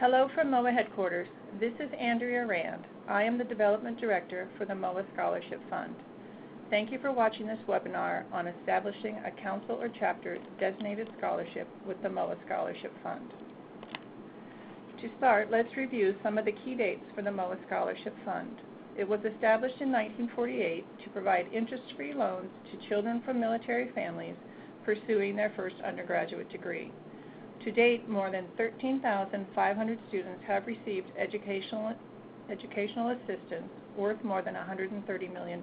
Hello from MOAA headquarters. This is Andrea Rand. I am the Development Director for the MOAA Scholarship Fund. Thank you for watching this webinar on establishing a council or chapter designated scholarship with the MOAA Scholarship Fund. To start, let's review some of the key dates for the MOAA Scholarship Fund. It was established in 1948 to provide interest-free loans to children from military families pursuing their first undergraduate degree. To date, more than 13,500 students have received educational assistance worth more than $130 million.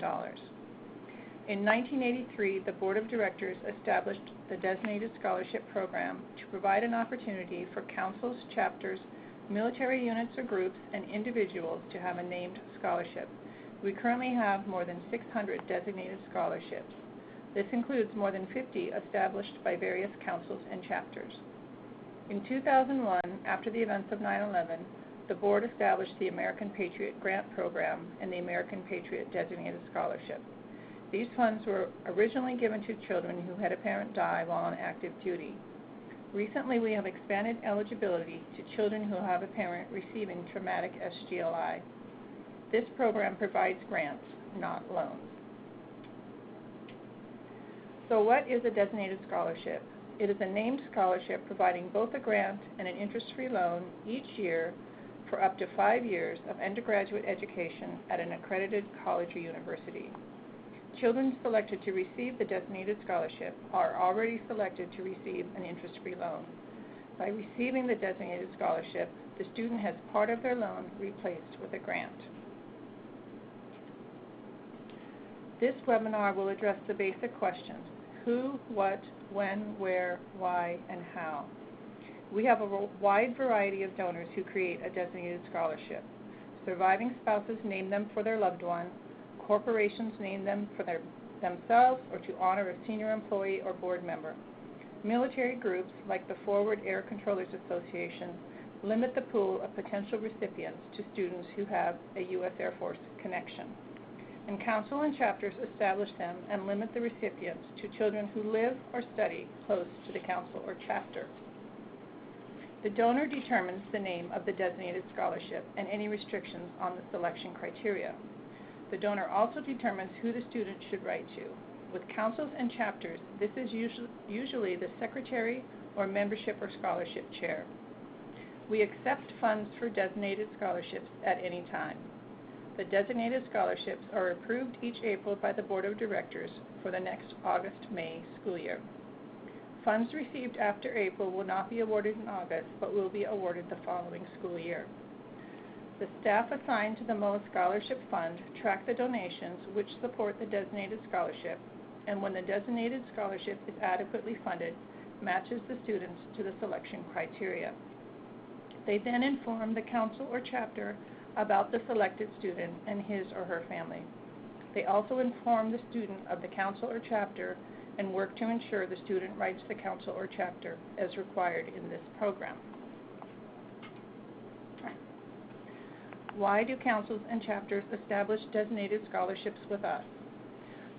In 1983, the Board of Directors established the Designated Scholarship Program to provide an opportunity for councils, chapters, military units or groups, and individuals to have a named scholarship. We currently have more than 600 designated scholarships. This includes more than 50 established by various councils and chapters. In 2001, after the events of 9/11, the board established the American Patriot Grant Program and the American Patriot Designated Scholarship. These funds were originally given to children who had a parent die while on active duty. Recently, we have expanded eligibility to children who have a parent receiving traumatic SGLI. This program provides grants, not loans. So what is a designated scholarship? It is a named scholarship providing both a grant and an interest-free loan each year for up to 5 years of undergraduate education at an accredited college or university. Children selected to receive the designated scholarship are already selected to receive an interest-free loan. By receiving the designated scholarship, the student has part of their loan replaced with a grant. This webinar will address the basic questions: who, what, when, where, why, and how. We have a wide variety of donors who create a designated scholarship. Surviving spouses name them for their loved one. Corporations name them for themselves or to honor a senior employee or board member. Military groups, like the Forward Air Controllers Association, limit the pool of potential recipients to students who have a U.S. Air Force connection. And council and chapters establish them and limit the recipients to children who live or study close to the council or chapter. The donor determines the name of the designated scholarship and any restrictions on the selection criteria. The donor also determines who the student should write to. With councils and chapters, this is usually the secretary or membership or scholarship chair. We accept funds for designated scholarships at any time. The designated scholarships are approved each April by the Board of Directors for the next August-May school year. Funds received after April will not be awarded in August, but will be awarded the following school year. The staff assigned to the MOAA Scholarship Fund track the donations which support the designated scholarship, and when the designated scholarship is adequately funded, matches the students to the selection criteria. They then inform the council or chapter about the selected student and his or her family. They also inform the student of the council or chapter and work to ensure the student writes the council or chapter as required in this program. Why do councils and chapters establish designated scholarships with us?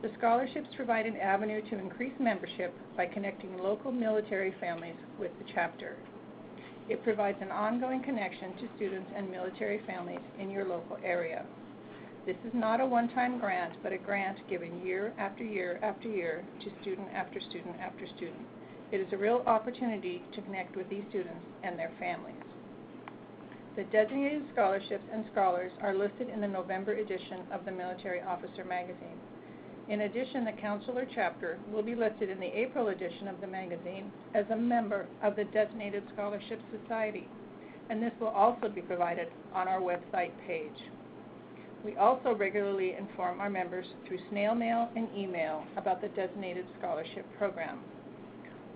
The scholarships provide an avenue to increase membership by connecting local military families with the chapter. It provides an ongoing connection to students and military families in your local area. This is not a one-time grant, but a grant given year after year after year to student after student after student. It is a real opportunity to connect with these students and their families. The designated scholarships and scholars are listed in the November edition of the Military Officer magazine. In addition, the council or chapter will be listed in the April edition of the magazine as a member of the Designated Scholarship Society, and this will also be provided on our website page. We also regularly inform our members through snail mail and email about the Designated Scholarship Program.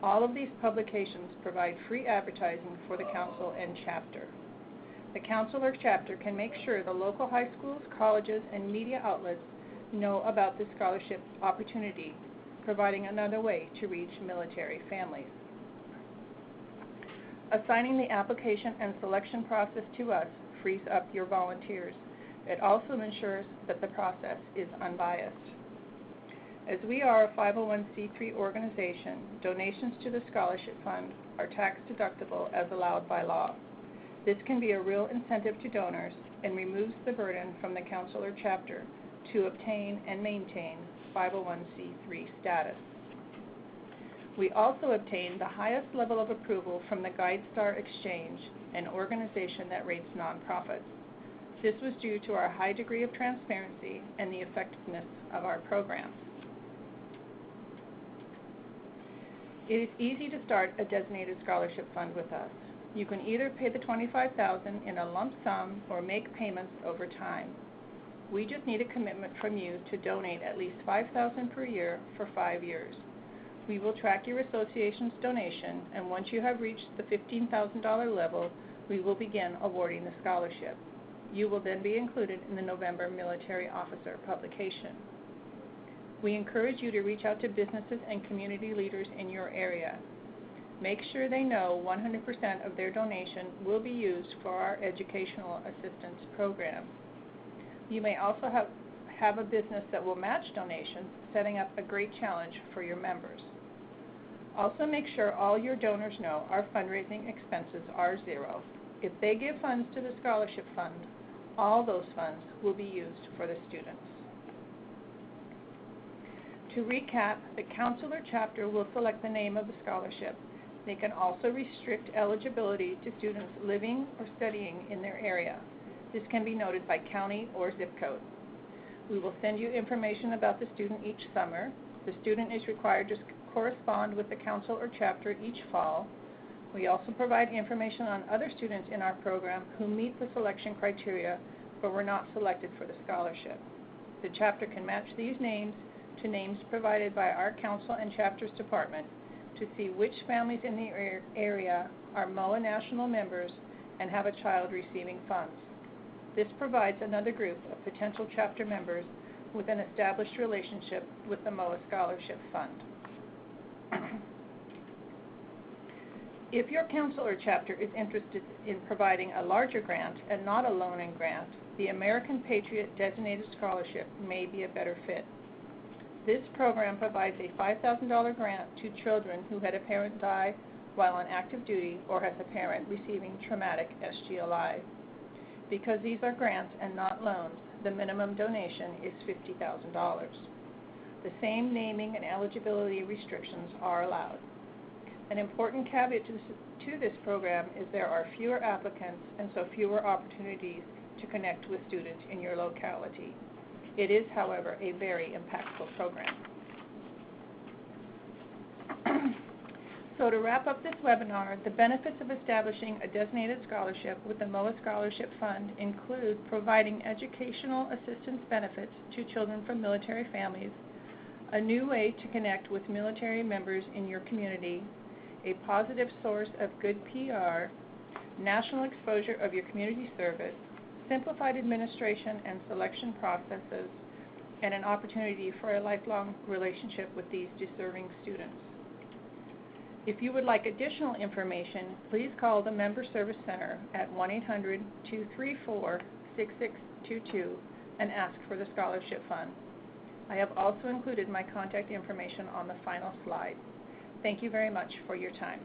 All of these publications provide free advertising for the council and chapter. The council or chapter can make sure the local high schools, colleges, and media outlets know about this scholarship opportunity, providing another way to reach military families. Assigning the application and selection process to us frees up your volunteers. It also ensures that the process is unbiased. As we are a 501c3 organization, donations to the Scholarship Fund are tax deductible as allowed by law. This can be a real incentive to donors and removes the burden from the council or chapter to obtain and maintain 501c3 status. We also obtained the highest level of approval from the GuideStar Exchange, an organization that rates nonprofits. This was due to our high degree of transparency and the effectiveness of our programs. It is easy to start a designated scholarship fund with us. You can either pay the $25,000 in a lump sum or make payments over time. We just need a commitment from you to donate at least $5,000 per year for 5 years. We will track your association's donation, and once you have reached the $15,000 level, we will begin awarding the scholarship. You will then be included in the November Military Officer publication. We encourage you to reach out to businesses and community leaders in your area. Make sure they know 100% of their donation will be used for our educational assistance program. You may also have a business that will match donations, setting up a great challenge for your members. Also make sure all your donors know our fundraising expenses are zero. If they give funds to the scholarship fund, all those funds will be used for the students. To recap, the council or chapter will select the name of the scholarship. They can also restrict eligibility to students living or studying in their area. This can be noted by county or zip code. We will send you information about the student each summer. The student is required to correspond with the council or chapter each fall. We also provide information on other students in our program who meet the selection criteria but were not selected for the scholarship. The chapter can match these names to names provided by our council and chapters department to see which families in the area are MOAA national members and have a child receiving funds. This provides another group of potential chapter members with an established relationship with the MOAA Scholarship Fund. If your council or chapter is interested in providing a larger grant and not a loan-in grant, the American Patriot Designated Scholarship may be a better fit. This program provides a $5,000 grant to children who had a parent die while on active duty or has a parent receiving traumatic SGLI. Because these are grants and not loans, the minimum donation is $50,000. The same naming and eligibility restrictions are allowed. An important caveat to this program is there are fewer applicants and so fewer opportunities to connect with students in your locality. It is, however, a very impactful program. So to wrap up this webinar, the benefits of establishing a designated scholarship with the MOAA Scholarship Fund include providing educational assistance benefits to children from military families, a new way to connect with military members in your community, a positive source of good PR, national exposure of your community service, simplified administration and selection processes, and an opportunity for a lifelong relationship with these deserving students. If you would like additional information, please call the Member Service Center at 1-800-234-6622 and ask for the Scholarship Fund. I have also included my contact information on the final slide. Thank you very much for your time.